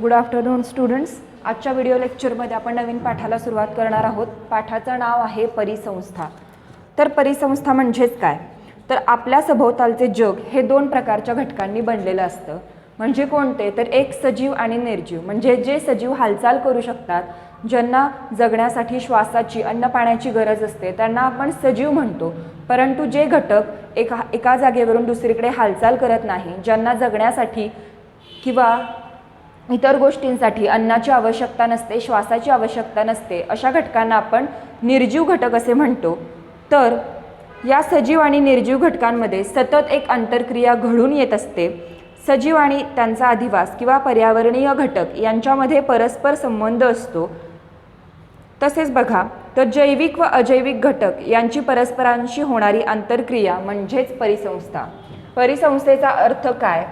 Good afternoon students. आजच्या video लेक्चरमध्ये आपण नवीन पाठाला सुरुवात करणार आहोत. पाठाचं नाव आहे परिसंस्था. तर परिसंस्था म्हणजेच काय, तर आपल्या सभोवतालचे जग हे दोन प्रकारच्या घटकांनी बनलेलं असतं. म्हणजे कोणते, तर एक सजीव आणि निर्जीव. म्हणजे जे सजीव हालचाल करू शकतात, ज्यांना जगण्यासाठी श्वासाची अन्न पाण्याची गरज असते, त्यांना आपण सजीव म्हणतो. परंतु जे घटक एका जागेवरून दुसरीकडे हालचाल करत नाही, ज्यांना जगण्यासाठी किंवा इतर गोष्टींसाठी अन्नाची आवश्यकता नसते, श्वासाची आवश्यकता नसते, अशा घटकांना आपण निर्जीव घटक असे म्हणतो. तर या सजीव आणि निर्जीव घटकांमध्ये सतत एक आंतरक्रिया घडून येत असते. सजीव आणि त्यांचा अधिवास किंवा पर्यावरणीय घटक यांच्यामध्ये परस्पर संबंध असतो. तसेच बघा, तर जैविक व अजैविक घटक यांची परस्परांशी होणारी आंतरक्रिया म्हणजेच परिसंस्था. परिसंस्थेचा अर्थ काय,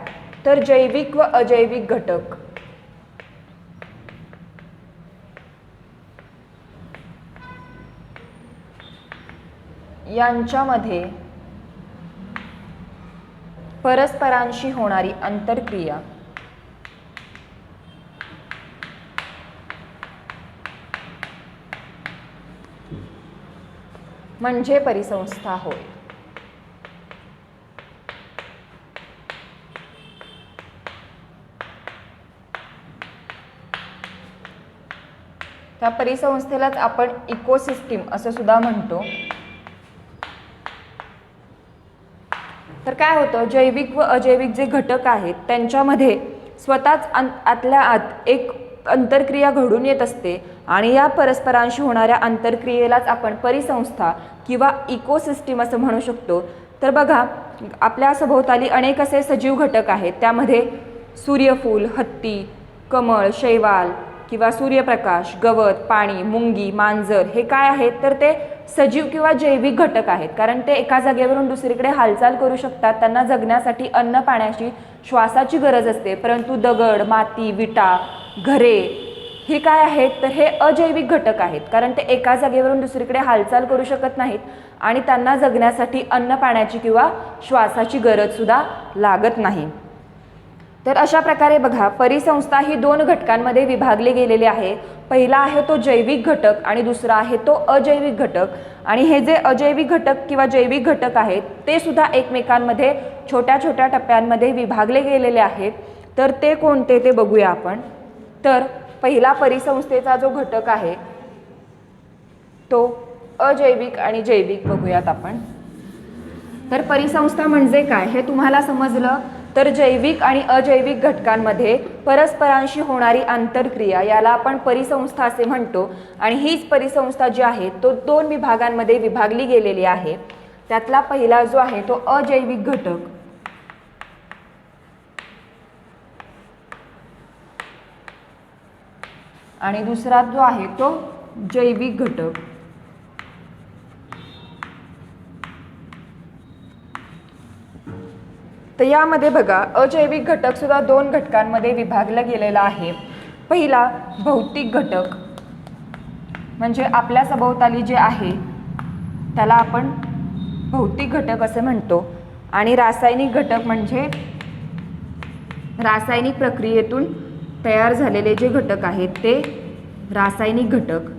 तर जैविक व अजैविक घटक यांच्यामध्ये परस्परांशी होणारी आंतरक्रिया म्हणजे परिसंस्था होय. त्या परिसंस्थेलाच आपण इकोसिस्टीम असं सुद्धा म्हणतो. तर काय होतं, जैविक व अजैविक जे घटक आहेत त्यांच्यामध्ये स्वतःच आतल्या आत एक आंतरक्रिया घडून येत असते आणि या परस्परांशी होणाऱ्या आंतरक्रियेलाच आपण परिसंस्था किंवा इकोसिस्टीम असं म्हणू शकतो. तर बघा, आपल्या सभोवताली अनेक असे सजीव घटक आहेत. त्यामध्ये सूर्यफूल, हत्ती, कमळ, शैवाल किंवा सूर्यप्रकाश, गवत, पाणी, मुंगी, मांजर हे काय आहेत, तर ते सजीव किंवा जैविक घटक आहेत. कारण ते एका जागेवरून दुसरीकडे हालचाल करू शकतात, त्यांना जगण्यासाठी अन्न पाण्याची श्वासाची गरज असते. परंतु दगड, माती, विटा, घरे हे काय आहेत, तर हे अजैविक घटक आहेत. कारण ते एका जागेवरून दुसरीकडे हालचाल करू शकत नाहीत आणि त्यांना जगण्यासाठी अन्न पाण्याची किंवा श्वासाची गरज सुद्धा लागत नाही. तर अशा प्रकारे बघा, परिसंस्था ही दोन घटकांमध्ये विभागली गेलेली आहे. पहिला आहे तो जैविक घटक आणि दुसरा आहे तो अजैविक घटक. आणि हे जे अजैविक घटक किंवा जैविक घटक आहेत ते सुद्धा एकमेकांमध्ये छोट्या छोट्या टप्प्यांमध्ये विभागले गेलेले आहेत. तर ते कोणते ते बघूया आपण. तर पहिला परिसंस्थेचा जो घटक आहे तो अजैविक आणि जैविक बघूयात आपण. तर परिसंस्था म्हणजे काय हे तुम्हाला समजलं. तर जैविक आणि अजैविक घटकांमध्ये परस्परांशी होणारी आंतरक्रिया याला आपण परिसंस्था असे म्हणतो. आणि हीच परिसंस्था जी आहे तो दोन विभागांमध्ये विभागली गेलेली आहे. त्यातला पहिला जो आहे तो अजैविक घटक आणि दुसरा जो आहे तो जैविक घटक. तर यामध्ये बघा, अजैविक घटक सुद्धा दोन घटकांमध्ये विभागला गेलेला आहे. पहिला भौतिक घटक म्हणजे आपल्या सभोवताली जे आहे त्याला आपण भौतिक घटक असे म्हणतो. आणि रासायनिक घटक म्हणजे रासायनिक प्रक्रियेतून तयार झालेले जे घटक आहेत ते रासायनिक घटक.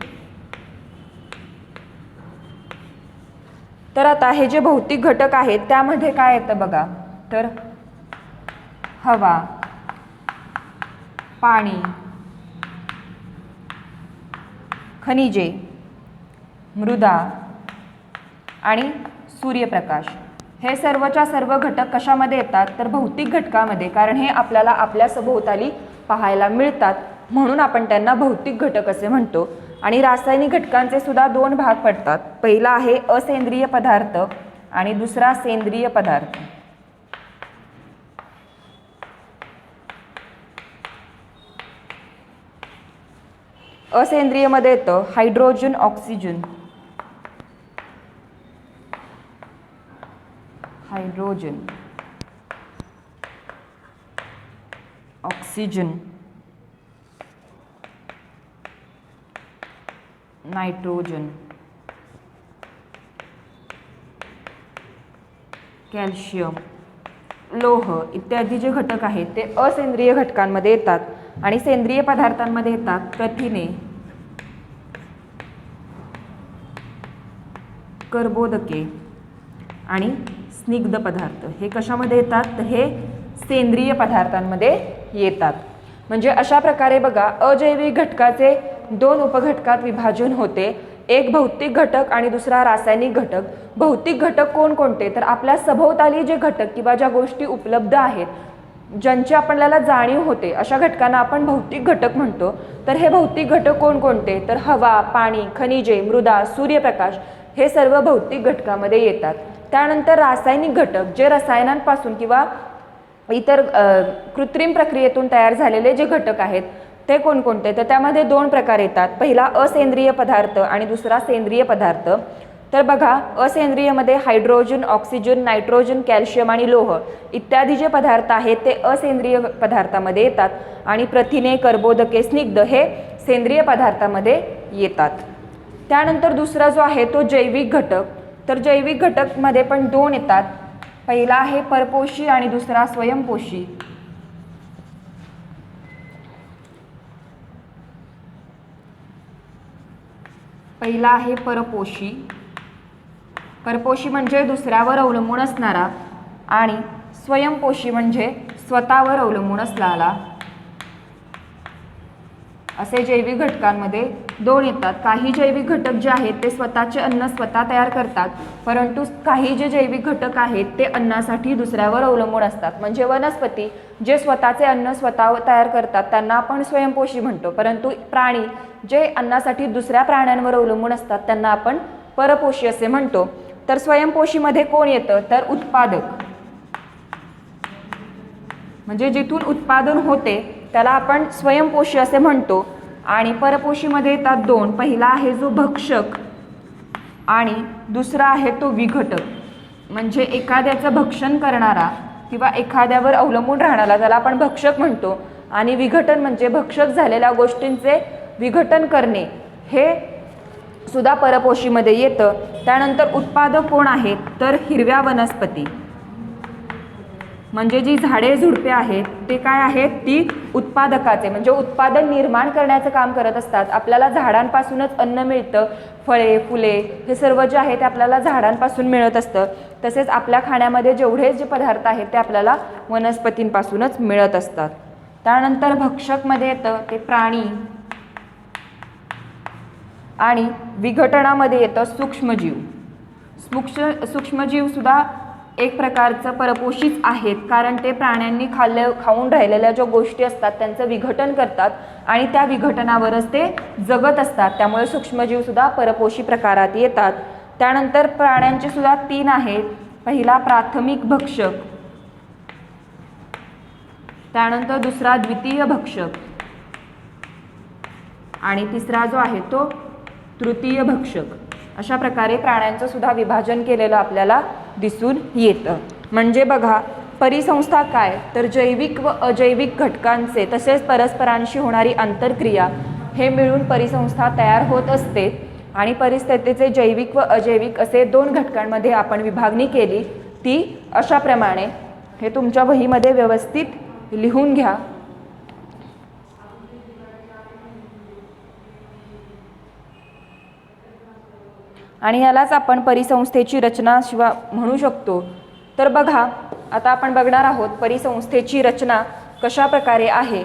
तर आता हे जे भौतिक घटक आहेत त्यामध्ये काय येतं बघा, तर हवा, पाणी, खनिजे, मृदा आणि सूर्यप्रकाश हे सर्वच्या सर्व घटक कशामध्ये येतात, तर भौतिक घटकामध्ये. कारण हे आपल्याला आपल्या सभोवताली पाहायला मिळतात म्हणून आपण त्यांना भौतिक घटक असे म्हणतो. आणि रासायनिक घटकांचे सुद्धा दोन भाग पडतात. पहिला आहे असेंद्रिय पदार्थ आणि दुसरा सेंद्रिय पदार्थ. असेंद्रियमध्ये येतं hydrogen, oxygen, hydrogen, oxygen, nitrogen, calcium लोह इत्यादी जे घटक आहेत ते असेंद्रिय घटकांमध्ये येतात आणि सेंद्रिय पदार्थांमध्ये येतात प्रथिने, कर्बोदके आणि स्निग्ध पदार्थ. हे कशामध्ये येतात? तर हे सेंद्रिय पदार्थांमध्ये येतात. म्हणजे अशा प्रकारे बघा, अजैविक घटकाचे दोन उपघटकात विभाजन होते, एक भौतिक घटक आणि दुसरा रासायनिक घटक. भौतिक घटक कोणकोणते? तर आपल्या सभोवताली जे घटक किंवा ज्या गोष्टी उपलब्ध आहेत, ज्यांची आपल्याला जाणीव होते, अशा घटकांना आपण भौतिक घटक म्हणतो. तर हे भौतिक घटक कोणकोणते? तर हवा, पाणी, खनिजे, मृदा, सूर्यप्रकाश हे सर्व भौतिक घटकामध्ये येतात. त्यानंतर रासायनिक घटक, जे रसायनांपासून किंवा इतर कृत्रिम प्रक्रियेतून तयार झालेले जे घटक आहेत ते कोणकोणते? तर त्यामध्ये दोन प्रकार येतात, पहिला असेंद्रिय पदार्थ आणि दुसरा सेंद्रिय पदार्थ. तर बघा, असेंद्रियमध्ये हायड्रोजन, ऑक्सिजन, नायट्रोजन, कॅल्शियम आणि लोह इत्यादी जे पदार्थ आहेत ते असेंद्रिय पदार्थामध्ये येतात आणि प्रथिने, कर्बोदके, स्निग्ध हे सेंद्रिय पदार्थामध्ये येतात. त्यानंतर दुसरा जो आहे तो जैविक घटक. तर जैविक घटकमध्ये पण दोन येतात, पहिला आहे परपोषी आणि दुसरा स्वयंपोषी. पहिला आहे परपोषी. परपोषी म्हणजे दुसऱ्यावर अवलंबून असणारा आणि स्वयंपोषी म्हणजे स्वतःवर अवलंबून असलेला. असे जैविक घटकांमध्ये दोन येतात. काही जैविक घटक जे आहेत ते स्वतःचे अन्न स्वतः तयार करतात, परंतु काही जे जैविक घटक आहेत ते अन्नासाठी दुसऱ्यावर अवलंबून असतात. म्हणजे वनस्पती जे स्वतःचे अन्न स्वतः तयार करतात त्यांना आपण स्वयंपोषी म्हणतो, परंतु प्राणी जे अन्नासाठी दुसऱ्या प्राण्यांवर अवलंबून असतात त्यांना आपण परपोषी असे म्हणतो. तर स्वयंपोषीमध्ये कोण येतं? तर उत्पादक, म्हणजे जिथून उत्पादन होते त्याला आपण स्वयंपोषी असे म्हणतो. आणि परपोषीमध्ये येतात दोन, पहिला आहे जो भक्षक आणि दुसरा आहे तो विघटक. म्हणजे एखाद्याचं भक्षण करणारा किंवा एखाद्यावर अवलंबून राहणारा त्याला आपण भक्षक म्हणतो. आणि विघटन म्हणजे भक्षक झालेल्या गोष्टींचे विघटन करणे, हे सुद्धा परपोषीमध्ये येतं. त्यानंतर उत्पादक कोण आहेत? तर हिरव्या वनस्पती, म्हणजे जी झाडे झुडपे आहेत ते काय आहेत? ती उत्पादकाचे म्हणजे उत्पादन निर्माण करण्याचं काम करत असतात. आपल्याला झाडांपासूनच अन्न मिळतं, फळे, फुले हे सर्व जे आहे ते आपल्याला झाडांपासून मिळत असतं. तसेच आपल्या खाण्यामध्ये जेवढे जे पदार्थ आहेत ते आपल्याला वनस्पतींपासूनच मिळत असतात. त्यानंतर भक्षकमध्ये येतं ते प्राणी आणि विघटनामध्ये येतं सूक्ष्मजीव. सूक्ष्मजीव सुद्धा एक प्रकारचं परपोषीच आहेत, कारण ते प्राण्यांनी खाऊन राहिलेल्या ज्या गोष्टी असतात त्यांचं विघटन करतात आणि त्या विघटनावरच ते जगत असतात. त्यामुळे सूक्ष्मजीव सुद्धा परपोषी प्रकारात येतात. त्यानंतर प्राण्यांचे सुद्धा तीन आहेत, पहिला प्राथमिक भक्षक, त्यानंतर दुसरा द्वितीय भक्षक आणि तिसरा जो आहे तो तृतीय भक्षक. अशा प्रकारे प्राण्यांचं सुद्धा विभाजन केलेलं आपल्याला दिसून येतं. म्हणजे बघा, परिसंस्था काय? तर जैविक व अजैविक घटकांचे तसेच परस्परांशी होणारी आंतरक्रिया हे मिळून परिसंस्था तयार होत असते. आणि परिस्थितीचे जैविक व अजैविक असे दोन घटकांमध्ये आपण विभागणी केली, ती अशाप्रमाणे. हे तुमच्या वहीमध्ये व्यवस्थित लिहून घ्या. आणि यालाच आपण परिसंस्थेची रचना शिवा म्हणू शकतो. तर बघा, आता आपण बघणार आहोत परिसंस्थेची रचना कशा प्रकारे आहे.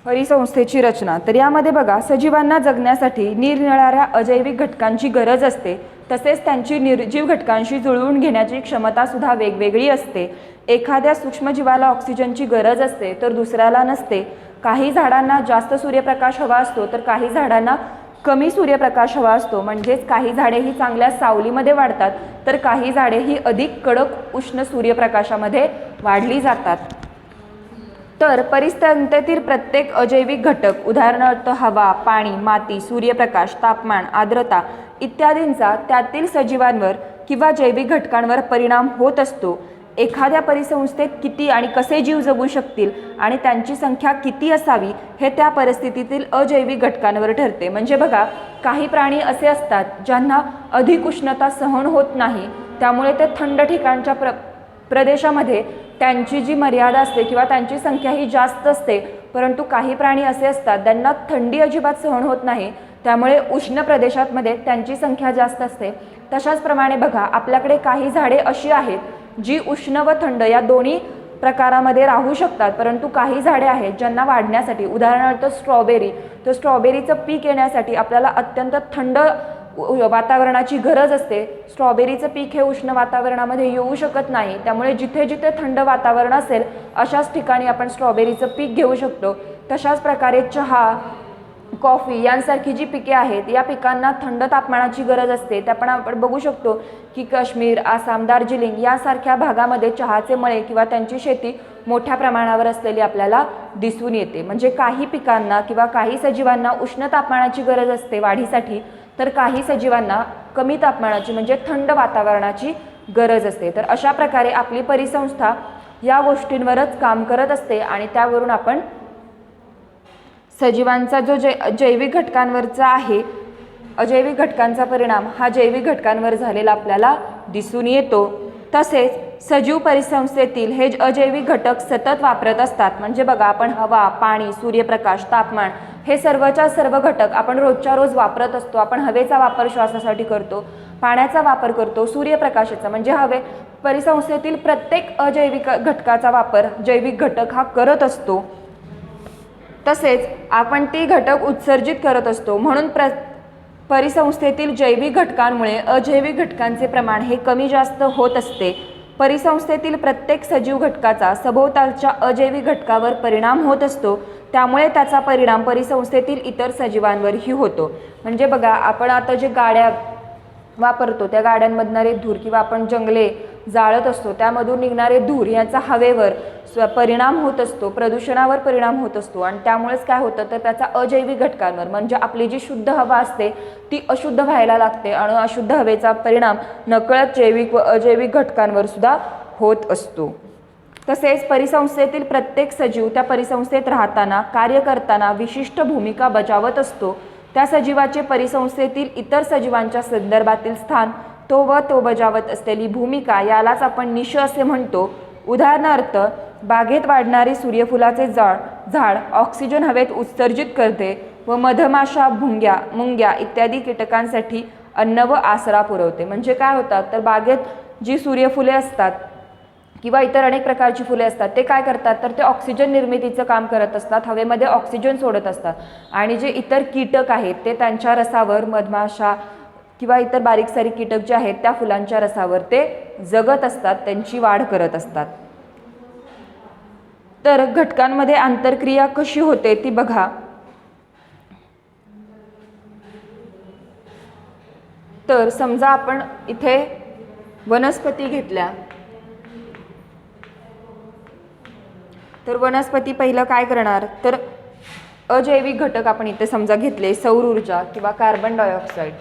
परिसंस्थेची रचना. तर यामध्ये बघा, सजीवांना जगण्यासाठी निरनिराळ्या अजैविक घटकांची गरज असते, तसेच त्यांची निर्जीव घटकांशी जुळवून घेण्याची क्षमता सुद्धा वेगवेगळी असते. एखाद्या सूक्ष्मजीवाला ऑक्सिजनची गरज असते तर दुसऱ्याला नसते. काही झाडांना जास्त सूर्यप्रकाश हवा असतो तर काही झाडांना कमी सूर्यप्रकाश हवा असतो. म्हणजेच काही झाडे ही चांगल्या सावलीमध्ये वाढतात तर काही झाडे ही अधिक कडक उष्ण सूर्यप्रकाशामध्ये वाढली जातात. तर परिसंस्थेतील प्रत्येक अजैविक घटक उदाहरणार्थ हवा, पाणी, माती, सूर्यप्रकाश, तापमान, आर्द्रता इत्यादींचा त्यातील सजीवांवर किंवा जैविक घटकांवर परिणाम होत असतो. एखाद्या परिसंस्थेत किती आणि कसे जीव जगू शकतील आणि त्यांची संख्या किती असावी हे त्या परिस्थितीतील अजैविक घटकांवर ठरते. म्हणजे बघा, काही प्राणी असे असतात ज्यांना अधिक उष्णता सहन होत नाही, त्यामुळे ते थंड ठिकाणच्या प्रदेशामध्ये त्यांची जी मर्यादा असते किंवा त्यांची संख्या ही जास्त असते. परंतु काही प्राणी असे असतात ज्यांना थंडी अजिबात सहन होत नाही, त्यामुळे उष्ण प्रदेशांमध्ये त्यांची संख्या जास्त असते. तशाच प्रमाणे बघा, आपल्याकडे काही झाडे अशी आहेत जी उष्ण व थंड या दोन्ही प्रकारामध्ये राहू शकतात. परंतु काही झाडे आहेत ज्यांना वाढण्यासाठी, उदाहरणार्थ स्ट्रॉबेरी, तर स्ट्रॉबेरीचं पीक येण्यासाठी आपल्याला अत्यंत थंड वातावरणाची गरज असते. स्ट्रॉबेरीचं पीक हे उष्ण वातावरणामध्ये येऊ शकत नाही, त्यामुळे जिथे जिथे थंड वातावरण असेल अशाच ठिकाणी आपण स्ट्रॉबेरीचं पीक घेऊ शकतो. तशाच प्रकारे चहा, कॉफी यांसारखी जी पिके आहेत या पिकांना थंड तापमानाची गरज असते. त्या पण आपण बघू शकतो की काश्मीर, आसाम, दार्जिलिंग यासारख्या भागामध्ये चहाचे मळे किंवा त्यांची शेती मोठ्या प्रमाणावर असलेली आपल्याला दिसून येते. म्हणजे काही पिकांना किंवा काही सजीवांना उष्ण तापमानाची गरज असते वाढीसाठी, तर काही सजीवांना कमी तापमानाची म्हणजे थंड वातावरणाची गरज असते. तर अशा प्रकारे आपली परिसंस्था या गोष्टींवरच काम करत असते आणि त्यावरून आपण सजीवांचा जो जैविक घटकांवरचा आहे, अजैविक घटकांचा परिणाम हा जैविक घटकांवर झालेला आपल्याला दिसून येतो. तसेच सजीव परिसंस्थेतील हे अजैविक घटक सतत वापरत असतात. म्हणजे बघा, आपण हवा, पाणी, सूर्यप्रकाश, तापमान हे सर्वच्या सर्व घटक आपण रोजच्या रोज वापरत असतो. आपण हवेचा वापर श्वासासाठी करतो, पाण्याचा वापर करतो, सूर्यप्रकाशाचा म्हणजे परिसंस्थेतील प्रत्येक अजैविक घटकाचा वापर जैविक घटक हा करत असतो. तसेच आपण ती घटक उत्सर्जित करत असतो. म्हणून परिसंस्थेतील जैविक घटकांमुळे अजैविक घटकांचे प्रमाण हे कमी जास्त होत असते. परिसंस्थेतील प्रत्येक सजीव घटकाचा सभोवतालच्या अजैविक घटकावर परिणाम होत असतो, त्यामुळे त्याचा परिणाम परिसंस्थेतील इतर सजीवांवरही होतो. म्हणजे बघा, आपण आता जे गाड्या वापरतो त्या गाड्यांमधणारे धूर किंवा आपण जंगले जाळत असतो त्यामधून निघणारे धूर याचा हवेवर परिणाम होत असतो, प्रदूषणावर परिणाम होत असतो. आणि त्यामुळेच काय होतं तर त्याचा अजैविक घटकांवर म्हणजे आपली जी शुद्ध हवा असते ती अशुद्ध व्हायला लागते आणि अशुद्ध हवेचा परिणाम नकळत जैविक व अजैविक घटकांवर सुद्धा होत असतो. तसेच परिसंस्थेतील प्रत्येक सजीव त्या परिसंस्थेत राहताना, कार्य करताना विशिष्ट भूमिका बजावत असतो. त्या सजीवाचे परिसंस्थेतील इतर सजीवांच्या संदर्भातील स्थान, तो बजावत असलेली भूमिका यालाच आपण निश असे म्हणतो. उदाहरणार्थ, बागेत वाढणारे सूर्यफुलाचे झाड ऑक्सिजन हवेत उत्सर्जित करते व मधमाशा, मुंग्या इत्यादी कीटकांसाठी अन्न व आसरा पुरवते. म्हणजे काय होतात तर बागेत जी सूर्यफुले असतात किंवा इतर अनेक प्रकारची फुले असतात ते काय करतात तर ते ऑक्सिजन निर्मितीचं काम करत असतात, हवेमध्ये ऑक्सिजन सोडत असतात. आणि जे इतर कीटक आहेत ते त्यांच्या रसावर, मधमाशा किंवा इतर बारीक सारीक कीटक जे आहेत त्या फुलांच्या रसावर ते जगत असतात, त्यांची वाढ करत असतात. तर घटकांमध्ये आंतरक्रिया कशी होते ती बघा. तर समजा आपण इथे वनस्पती घेतल्या, तर वनस्पती पहिलं काय करणार तर अजैविक घटक आपण इथे समजा घेतले, सौर ऊर्जा किंवा कार्बन डायऑक्साईड,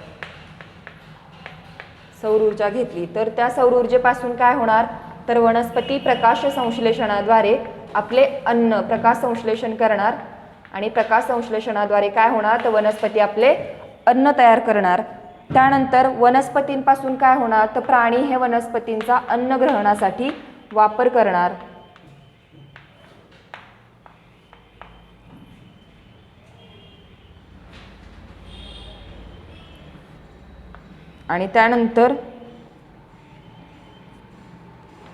सौर ऊर्जा घेतली, तर त्या सौर ऊर्जेपासून काय होणार तर वनस्पती प्रकाश संश्लेषणाद्वारे आपले अन्न प्रकाश संश्लेषण करणार आणि प्रकाश संश्लेषणाद्वारे काय होणार तर वनस्पती आपले अन्न तयार करणार. त्यानंतर वनस्पतींपासून काय होणार तर प्राणी हे वनस्पतींचा अन्न ग्रहणासाठी वापर करणार. आणि त्यानंतर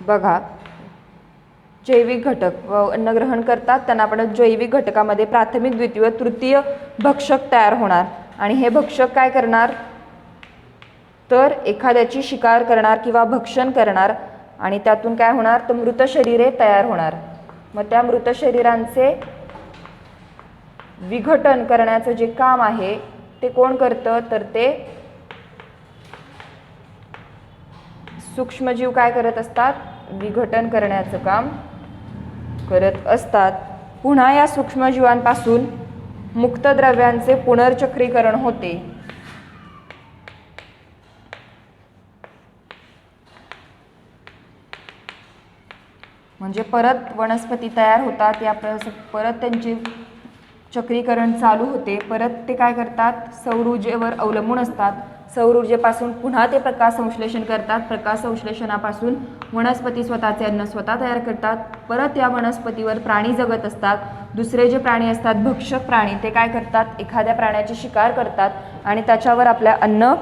बघा, जैविक घटक व अन्न ग्रहण करतात त्यांना आपण जैविक घटकामध्ये प्राथमिक, द्वितीय व तृतीय भक्षक तयार होणार. आणि हे भक्षक काय करणार तर एखाद्याची शिकार करणार किंवा भक्षण करणार आणि त्यातून काय होणार तर मृत शरीरे तयार होणार. मग त्या मृत शरीरांचे विघटन करण्याचं जे काम आहे ते कोण करतं तर ते सूक्ष्मजीव काय करत असतात विघटन करण्याचं काम करत असतात. पुन्हा या सूक्ष्मजीवांपासून मुक्त द्रव्यांचे पुनर्चक्रीकरण होते. म्हणजे परत वनस्पती तयार होतात, या परत त्यांचे चक्रीकरण चालू होते. परत ते काय करतात, सौर ऊर्जेवर अवलंबून असतात. सौर ऊर्जेपासून पुन्हा ते प्रकाश संश्लेषण करतात. प्रकाश संश्लेषणापासून वनस्पती स्वतःचे अन्न स्वतः तयार करतात. परत या वनस्पतीवर प्राणी जगत असतात. दुसरे जे प्राणी असतात भक्षक प्राणी, ते काय करतात, एखाद्या प्राण्याची शिकार करतात आणि त्याच्यावर आपल्या अन्न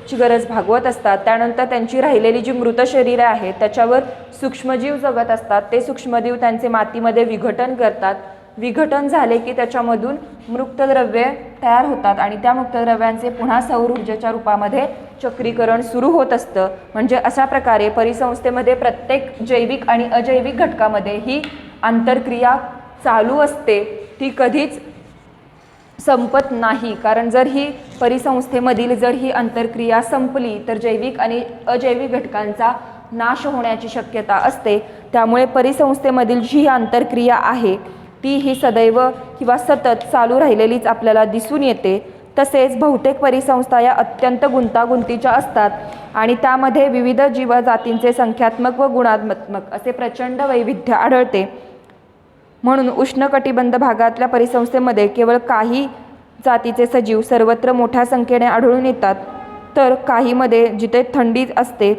ची गरज भागवत असतात. त्यानंतर त्यांची राहिलेली जी मृत शरीरे आहेत त्याच्यावर सूक्ष्मजीव जगत असतात. ते सूक्ष्मजीव त्यांचे मातीमध्ये विघटन करतात. विघटन झाले की त्याच्यामधून मुक्तद्रव्ये तयार होतात आणि त्या मुक्तद्रव्यांचे पुन्हा सौर ऊर्जेच्या रूपामध्ये चक्रीकरण सुरू होत असतं. म्हणजे अशा प्रकारे परिसंस्थेमध्ये प्रत्येक जैविक आणि अजैविक घटकामध्ये ही आंतरक्रिया चालू असते. ती कधीच संपत नाही. कारण जर ही परिसंस्थेमधील जर ही आंतरक्रिया संपली तर जैविक आणि अजैविक घटकांचा नाश होण्याची शक्यता असते. त्यामुळे परिसंस्थेमधील जी आंतरक्रिया आहे ती ही सदैव किंवा सतत चालू राहिलेलीच आपल्याला दिसून येते. तसेच बहुतेक परिसंस्था या अत्यंत गुंतागुंतीच्या असतात आणि त्यामध्ये विविध जीवजातींचे संख्यात्मक व गुणात्मक असे प्रचंड वैविध्य आढळते. म्हणून उष्णकटिबंध भागातल्या परिसंस्थेमध्ये केवळ काही जातीचे सजीव सर्वत्र मोठ्या संख्येने आढळून येतात, तर काहीमध्ये जिथे थंडी असते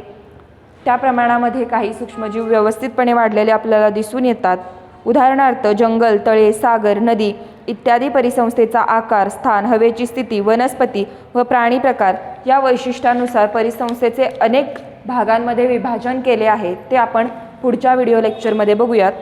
त्या प्रमाणामध्ये काही सूक्ष्मजीव व्यवस्थितपणे वाढलेले आपल्याला दिसून येतात. उदाहरणार्थ जंगल, तळे, सागर, नदी इत्यादी परिसंस्थेचा आकार, स्थान, हवेची स्थिती, वनस्पती व प्राणी प्रकार या वैशिष्ट्यानुसार परिसंस्थेचे अनेक भागांमध्ये विभाजन केले आहे. ते आपण पुढच्या व्हिडिओ लेक्चरमध्ये बघूयात.